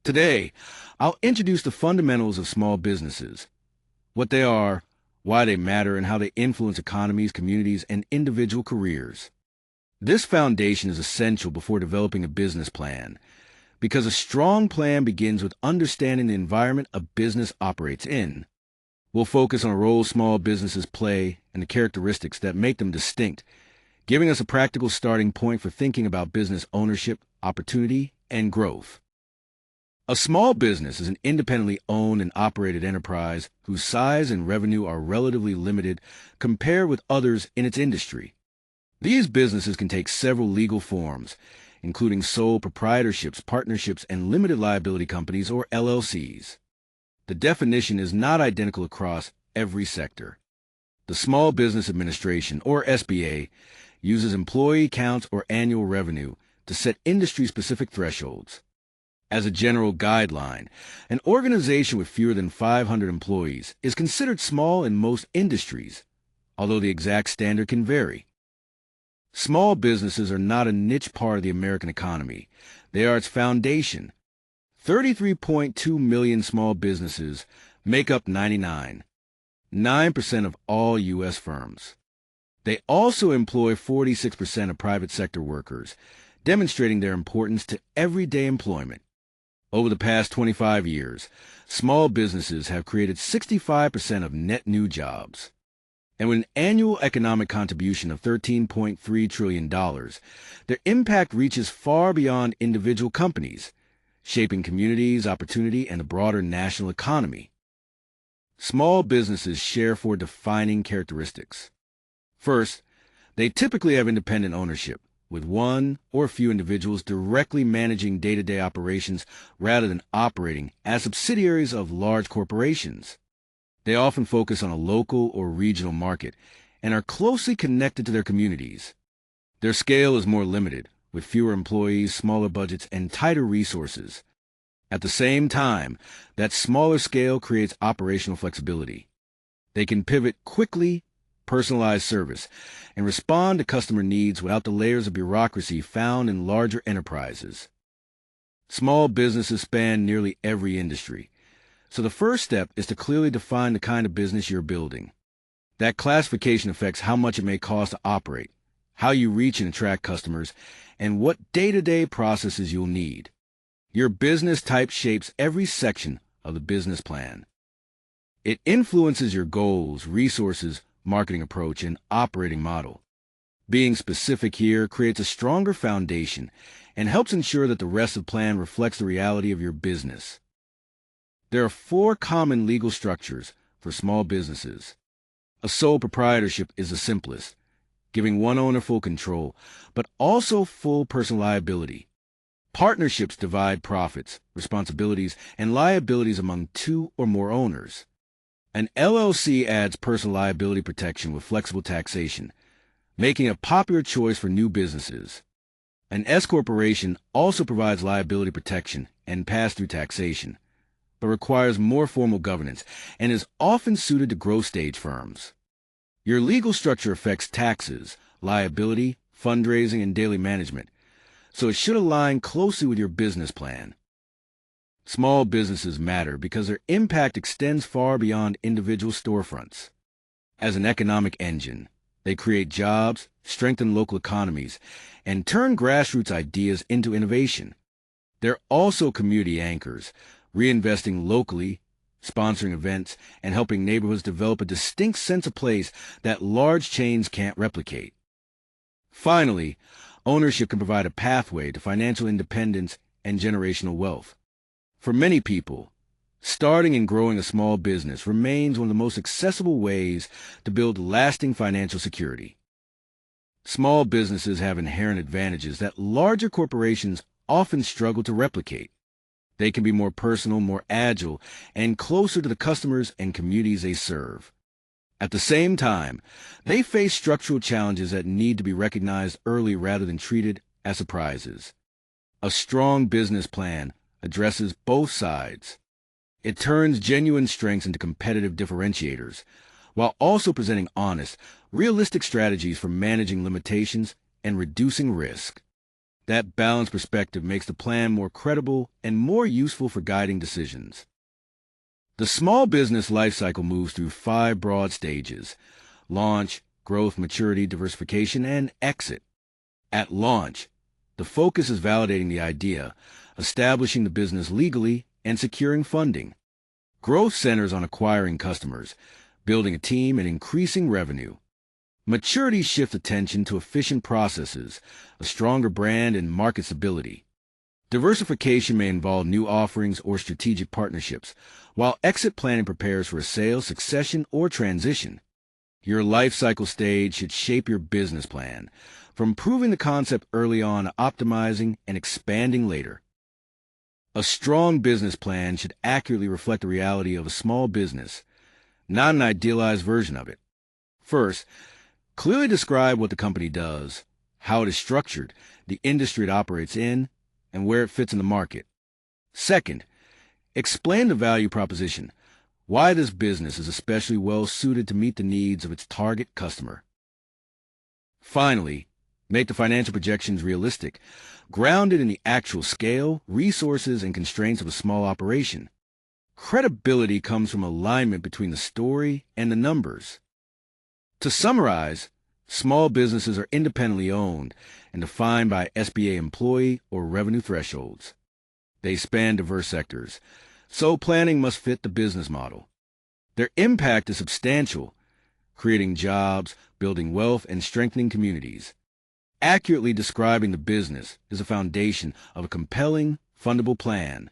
Today, I'll introduce the fundamentals of small businesses, what they are, why they matter, and how they influence economies, communities, and individual careers. This foundation is essential before developing a business plan, because a strong plan begins with understanding the environment a business operates in. We'll focus on the role small businesses play and the characteristics that make them distinct, giving us a practical starting point for thinking about business ownership, opportunity, and growth. A small business is an independently owned and operated enterprise whose size and revenue are relatively limited compared with others in its industry. These businesses can take several legal forms, including sole proprietorships, partnerships, and limited liability companies, or LLCs. The definition is not identical across every sector. The Small Business Administration, or SBA, uses employee counts or annual revenue to set industry-specific thresholds. As a general guideline, an organization with fewer than 500 employees is considered small in most industries, although the exact standard can vary. Small businesses are not a niche part of the American economy. They are its foundation. 33.2 million small businesses make up 99.9% of all U.S. firms. They also employ 46% of private sector workers, demonstrating their importance to everyday employment. Over the past 25 years, small businesses have created 65% of net new jobs. And with an annual economic contribution of $13.3 trillion, their impact reaches far beyond individual companies, shaping communities, opportunity, and the broader national economy. Small businesses share four defining characteristics. First, they typically have independent ownership, with one or a few individuals directly managing day-to-day operations rather than operating as subsidiaries of large corporations. They often focus on a local or regional market and are closely connected to their communities. Their scale is more limited, with fewer employees, smaller budgets, and tighter resources. At the same time, that smaller scale creates operational flexibility. They can pivot quickly, personalize service, and respond to customer needs without the layers of bureaucracy found in larger enterprises. Small businesses span nearly every industry, so the first step is to clearly define the kind of business you're building. That classification affects how much it may cost to operate, how you reach and attract customers, and what day-to-day processes you'll need. Your business type shapes every section of the business plan. It influences your goals, resources, marketing approach, and operating model. Being specific here creates a stronger foundation and helps ensure that the rest of the plan reflects the reality of your business. There are four common legal structures for small businesses. A sole proprietorship is the simplest, giving one owner full control, but also full personal liability. Partnerships divide profits, responsibilities, and liabilities among two or more owners. An LLC adds personal liability protection with flexible taxation, making a popular choice for new businesses. An S corporation also provides liability protection and pass-through taxation, but requires more formal governance and is often suited to growth stage firms. Your legal structure affects taxes, liability, fundraising, and daily management, so it should align closely with your business plan. Small businesses matter because their impact extends far beyond individual storefronts. As an economic engine, they create jobs, strengthen local economies, and turn grassroots ideas into innovation. They're also community anchors, reinvesting locally, sponsoring events, and helping neighborhoods develop a distinct sense of place that large chains can't replicate. Finally, ownership can provide a pathway to financial independence and generational wealth. For many people, starting and growing a small business remains one of the most accessible ways to build lasting financial security. Small businesses have inherent advantages that larger corporations often struggle to replicate. They can be more personal, more agile, and closer to the customers and communities they serve. At the same time, they face structural challenges that need to be recognized early rather than treated as surprises. A strong business plan addresses both sides. It turns genuine strengths into competitive differentiators, while also presenting honest, realistic strategies for managing limitations and reducing risk. That balanced perspective makes the plan more credible and more useful for guiding decisions. The small business lifecycle moves through 5 broad stages: launch, growth, maturity, diversification, and exit. At launch, the focus is validating the idea, establishing the business legally, and securing funding. Growth centers on acquiring customers, building a team, and increasing revenue. Maturity shifts attention to efficient processes, a stronger brand, and market stability. Diversification may involve new offerings or strategic partnerships, while exit planning prepares for a sale, succession, or transition. Your life cycle stage should shape your business plan, from proving the concept early on to optimizing and expanding later. A strong business plan should accurately reflect the reality of a small business, not an idealized version of it. First, clearly describe what the company does, how it is structured, the industry it operates in, and where it fits in the market. Second, explain the value proposition, why this business is especially well suited to meet the needs of its target customer. Finally, make the financial projections realistic, grounded in the actual scale, resources, and constraints of a small operation. Credibility comes from alignment between the story and the numbers. To summarize, small businesses are independently owned and defined by SBA employee or revenue thresholds. They span diverse sectors, so planning must fit the business model. Their impact is substantial, creating jobs, building wealth, and strengthening communities. Accurately describing the business is a foundation of a compelling, fundable plan.